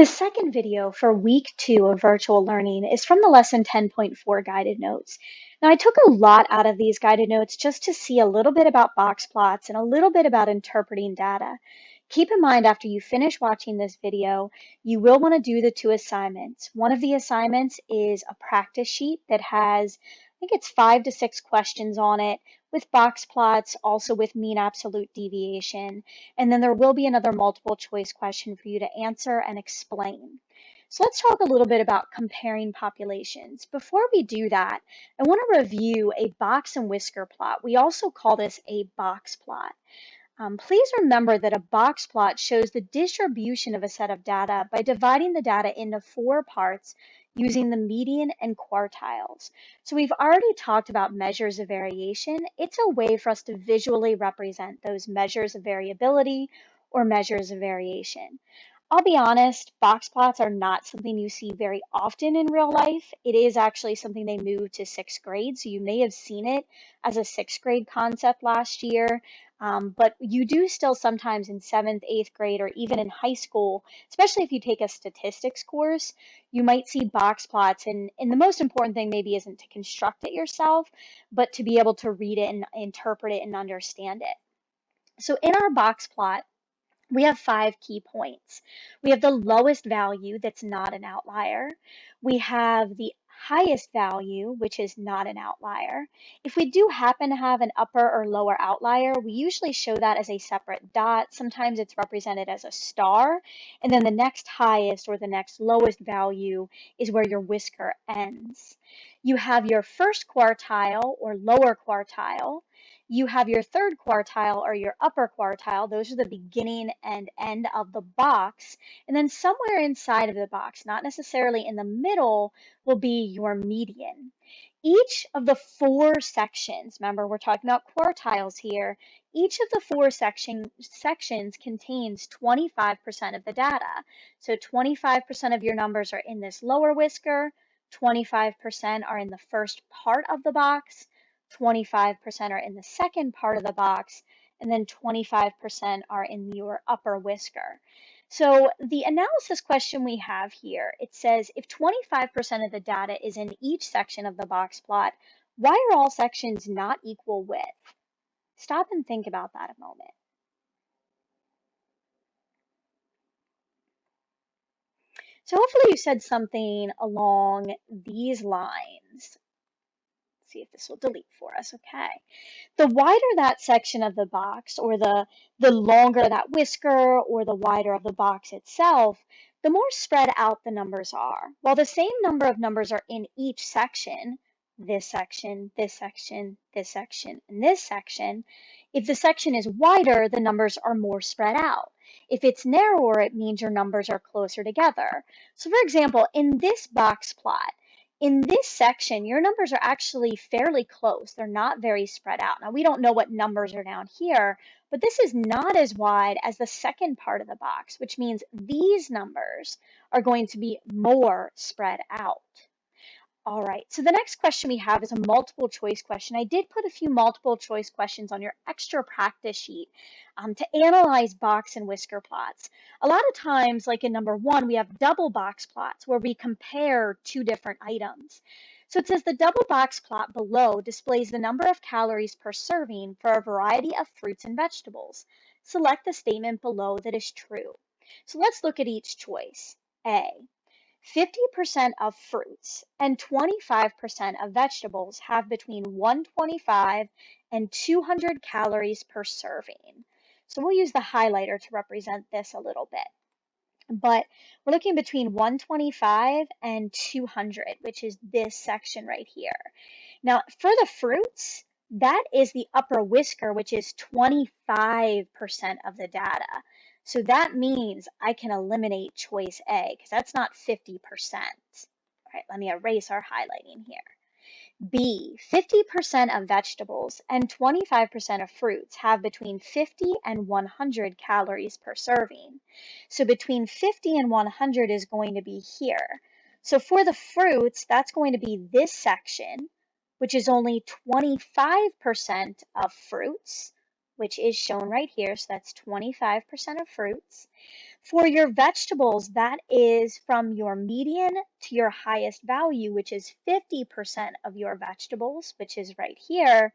The second video for week 2 of virtual learning is from the lesson 10.4 guided notes. Now, I took a lot out of these guided notes just to see a little bit about box plots and a little bit about interpreting data. Keep in mind, after you finish watching this video, you will want to do the 2 assignments. One of the assignments is a practice sheet that has, I think it's 5 to 6 questions on it with box plots, also with mean absolute deviation. And then there will be another multiple choice question for you to answer and explain. So let's talk a little bit about comparing populations. Before we do that, I want to review a box and whisker plot. We also call this a box plot. Please remember that a box plot shows the distribution of a set of data by dividing the data into 4 parts using the median and quartiles. So we've already talked about measures of variation. It's a way for us to visually represent those measures of variability or measures of variation. I'll be honest, box plots are not something you see very often in real life. It is actually something they moved to 6th grade, so you may have seen it as a 6th grade concept last year. But you do still sometimes in 7th, 8th grade, or even in high school, especially if you take a statistics course, you might see box plots. And the most important thing maybe isn't to construct it yourself, but to be able to read it and interpret it and understand it. So in our box plot, we have 5 key points. We have the lowest value that's not an outlier. We have the highest value, which is not an outlier. If we do happen to have an upper or lower outlier, we usually show that as a separate dot. Sometimes it's represented as a star. And then the next highest or the next lowest value is where your whisker ends. You have your first quartile or lower quartile. You have your third quartile or your upper quartile. Those are the beginning and end of the box. And then somewhere inside of the box, not necessarily in the middle, will be your median. Each of the 4 sections, remember we're talking about quartiles here, each of the 4 sections contains 25% of the data. So 25% of your numbers are in this lower whisker, 25% are in the first part of the box, 25% are in the second part of the box, and then 25% are in your upper whisker. So the analysis question we have here, it says if 25% of the data is in each section of the box plot, why are all sections not equal width? Stop and think about that a moment. So hopefully you said something along these lines. See if this will delete for us. Okay. The wider that section of the box, or the longer that whisker, or the wider of the box itself, the more spread out the numbers are. While the same number of numbers are in each section, this section, this section, this section, and this section, if the section is wider, the numbers are more spread out. If it's narrower, it means your numbers are closer together. So for example, in this box plot, in this section, your numbers are actually fairly close. They're not very spread out. Now, we don't know what numbers are down here, but this is not as wide as the second part of the box, which means these numbers are going to be more spread out. All right, so the next question we have is a multiple choice question. I did put a few multiple choice questions on your extra practice sheet to analyze box and whisker plots. A lot of times, like in number 1, we have double box plots where we compare 2 different items. So it says the double box plot below displays the number of calories per serving for a variety of fruits and vegetables. Select the statement below that is true. So let's look at each choice. A. 50% of fruits and 25% of vegetables have between 125 and 200 calories per serving. So we'll use the highlighter to represent this a little bit. But we're looking between 125 and 200, which is this section right here. Now, for the fruits, that is the upper whisker, which is 25% of the data. So that means I can eliminate choice A because that's not 50%. All right, let me erase our highlighting here. B, 50% of vegetables and 25% of fruits have between 50 and 100 calories per serving. So between 50 and 100 is going to be here. So for the fruits, that's going to be this section, which is only 25% of fruits, which is shown right here, so that's 25% of fruits. For your vegetables, that is from your median to your highest value, which is 50% of your vegetables, which is right here.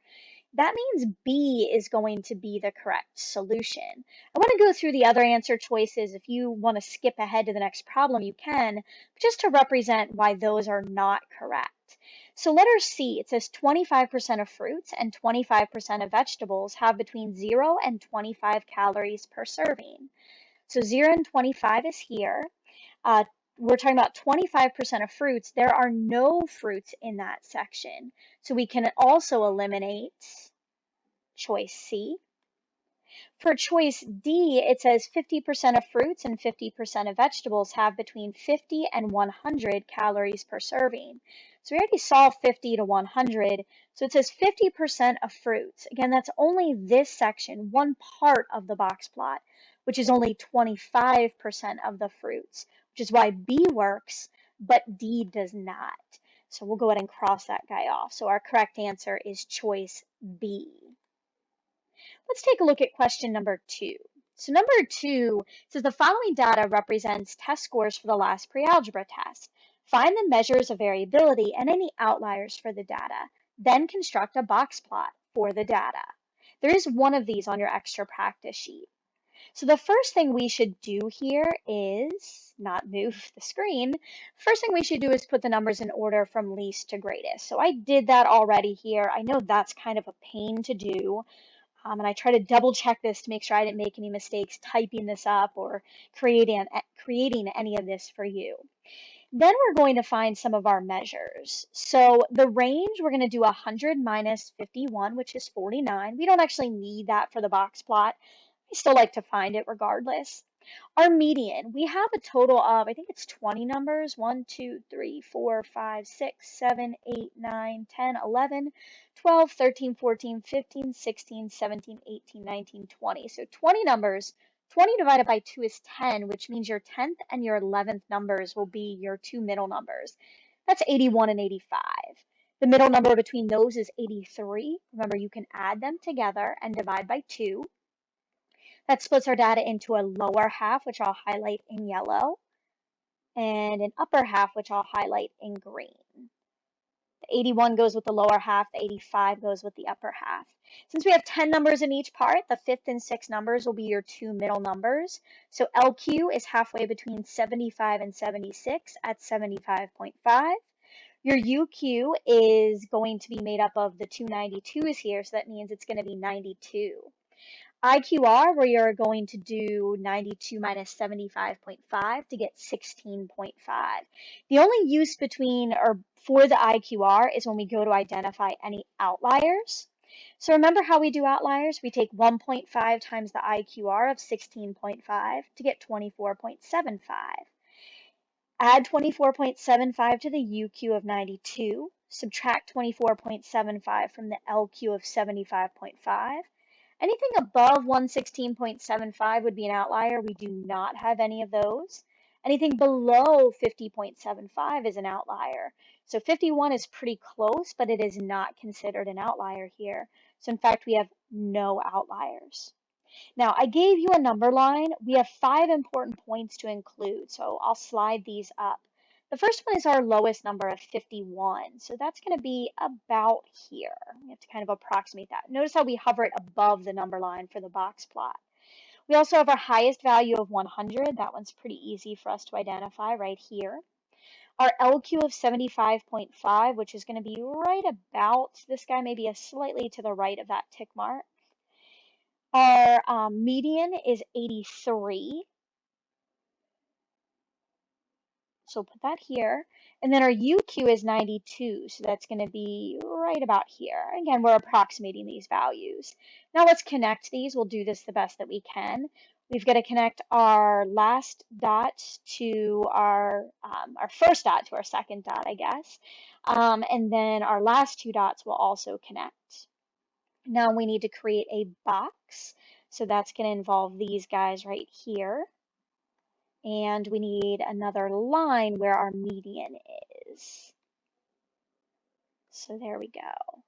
That means B is going to be the correct solution. I want to go through the other answer choices. If you want to skip ahead to the next problem, you can, just to represent why those are not correct. So letter C, it says 25% of fruits and 25% of vegetables have between 0 and 25 calories per serving. So 0 and 25 is here. Uh, we're talking about 25% of fruits. There are no fruits in that section. So we can also eliminate choice C. For choice D, it says 50% of fruits and 50% of vegetables have between 50 and 100 calories per serving. So we already saw 50 to 100. So it says 50% of fruits. Again, that's only this section, one part of the box plot, which is only 25% of the fruits, which is why B works, but D does not. So we'll go ahead and cross that guy off. So our correct answer is choice B. Let's take a look at question number 2. So number 2 says the following data represents test scores for the last pre-algebra test. Find the measures of variability and any outliers for the data. Then construct a box plot for the data. There is one of these on your extra practice sheet. So the first thing we should do here is not move the screen. First thing we should do is put the numbers in order from least to greatest. So I did that already here. I know that's kind of a pain to do. And I try to double check this to make sure I didn't make any mistakes typing this up or creating any of this for you. Then we're going to find some of our measures. So the range, we're going to do 100 minus 51, which is 49. We don't actually need that for the box plot. I still like to find it regardless. Our median, we have a total of, I think it's 20 numbers, 1, 2, 3, 4, 5, 6, 7, 8, 9, 10, 11, 12, 13, 14, 15, 16, 17, 18, 19, 20. So 20 numbers, 20 divided by 2 is 10, which means your 10th and your 11th numbers will be your two middle numbers. That's 81 and 85. The middle number between those is 83. Remember, you can add them together and divide by 2. That splits our data into a lower half, which I'll highlight in yellow, and an upper half, which I'll highlight in green. The 81 goes with the lower half, the 85 goes with the upper half. Since we have 10 numbers in each part, the 5th and 6th numbers will be your two middle numbers. So LQ is halfway between 75 and 76 at 75.5. Your UQ is going to be made up of the two 92s here, so that means it's going to be 92. IQR, where you're going to do 92 minus 75.5 to get 16.5. The only use between or for the IQR is when we go to identify any outliers. So remember how we do outliers? We take 1.5 times the IQR of 16.5 to get 24.75. Add 24.75 to the UQ of 92. Subtract 24.75 from the LQ of 75.5. Anything above 116.75 would be an outlier. We do not have any of those. Anything below 50.75 is an outlier. So 51 is pretty close, but it is not considered an outlier here. So in fact, we have no outliers. Now, I gave you a number line. We have 5 important points to include, so I'll slide these up. The first one is our lowest number of 51. So that's going to be about here. We have to kind of approximate that. Notice how we hover it above the number line for the box plot. We also have our highest value of 100. That one's pretty easy for us to identify right here. Our LQ of 75.5, which is going to be right about, this guy may be slightly to the right of that tick mark. Our median is 83. So put that here. And then our UQ is 92. So that's going to be right about here. Again, we're approximating these values. Now let's connect these. We'll do this the best that we can. We've got to connect our last dot to our first dot to our second dot, I guess. And then our last two dots will also connect. Now we need to create a box. So that's going to involve these guys right here. And we need another line where our median is. So there we go.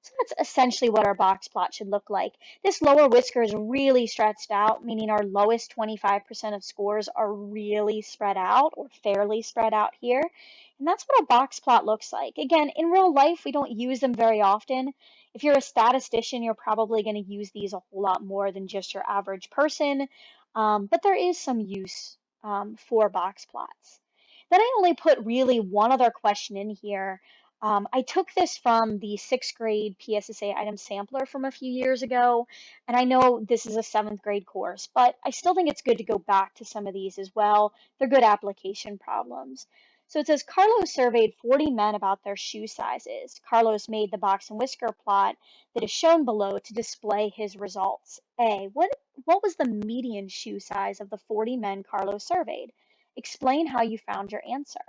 So that's essentially what our box plot should look like. This lower whisker is really stretched out, meaning our lowest 25% of scores are really spread out or fairly spread out here. And that's what a box plot looks like. Again, in real life, we don't use them very often. If you're a statistician, you're probably going to use these a whole lot more than just your average person. But there is some use for box plots. Then I only put really one other question in here. I took this from the sixth grade PSSA item sampler from a few years ago, and I know this is a seventh grade course, but I still think it's good to go back to some of these as well. They're good application problems. So it says Carlos surveyed 40 men about their shoe sizes. Carlos made the box and whisker plot that is shown below to display his results. A, what was the median shoe size of the 40 men Carlos surveyed? Explain how you found your answer.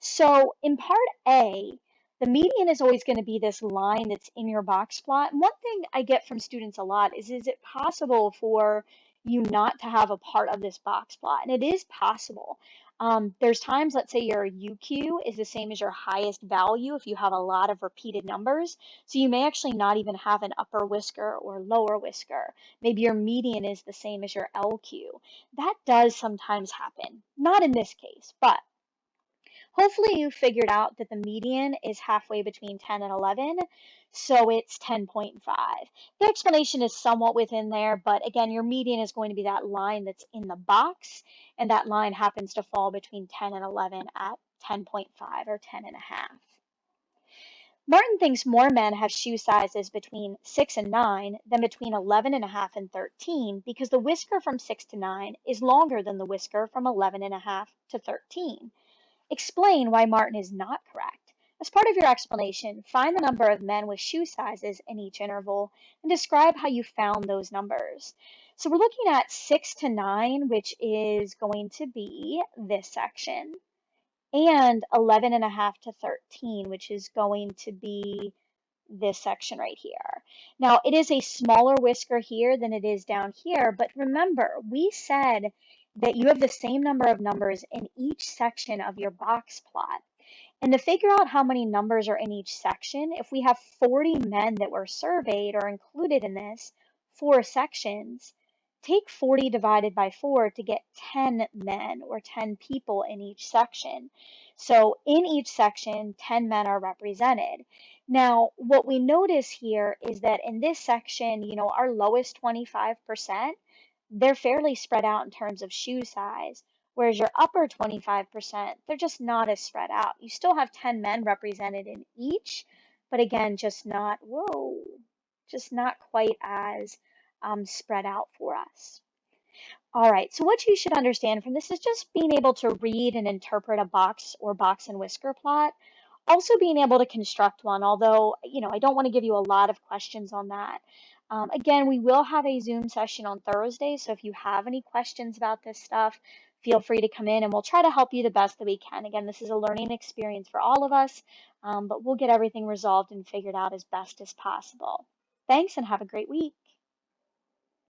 So in part A, the median is always going to be this line that's in your box plot. And one thing I get from students a lot is it possible for you not to have a part of this box plot? And it is possible. There's times, let's say your UQ is the same as your highest value if you have a lot of repeated numbers. So you may actually not even have an upper whisker or lower whisker. Maybe your median is the same as your LQ. That does sometimes happen. Not in this case, but hopefully you figured out that the median is halfway between 10 and 11, so it's 10.5. The explanation is somewhat within there, but again, your median is going to be that line that's in the box, and that line happens to fall between 10 and 11 at 10.5 or 10 and a half. Martin thinks more men have shoe sizes between 6 and 9 than between 11 and a half and 13 because the whisker from 6 to 9 is longer than the whisker from 11 and a half to 13. Explain why Martin is not correct. As part of your explanation, find the number of men with shoe sizes in each interval and describe how you found those numbers. So we're looking at 6 to 9, which is going to be this section, and 11 and a half to 13, which is going to be this section right here. Now, it is a smaller whisker here than it is down here, but remember, we said that you have the same number of numbers in each section of your box plot. And to figure out how many numbers are in each section, if we have 40 men that were surveyed or included in this, 4 sections, take 40 divided by 4 to get 10 men or 10 people in each section. So in each section, 10 men are represented. Now, what we notice here is that in this section, our lowest 25%, they're fairly spread out in terms of shoe size. Whereas your upper 25%, they're just not as spread out. You still have 10 men represented in each, but again, just not quite as spread out for us. All right, so what you should understand from this is just being able to read and interpret a box or box and whisker plot. Also being able to construct one, although, I don't want to give you a lot of questions on that. Again, we will have a Zoom session on Thursday, so if you have any questions about this stuff, feel free to come in and we'll try to help you the best that we can. Again, this is a learning experience for all of us, but we'll get everything resolved and figured out as best as possible. Thanks and have a great week.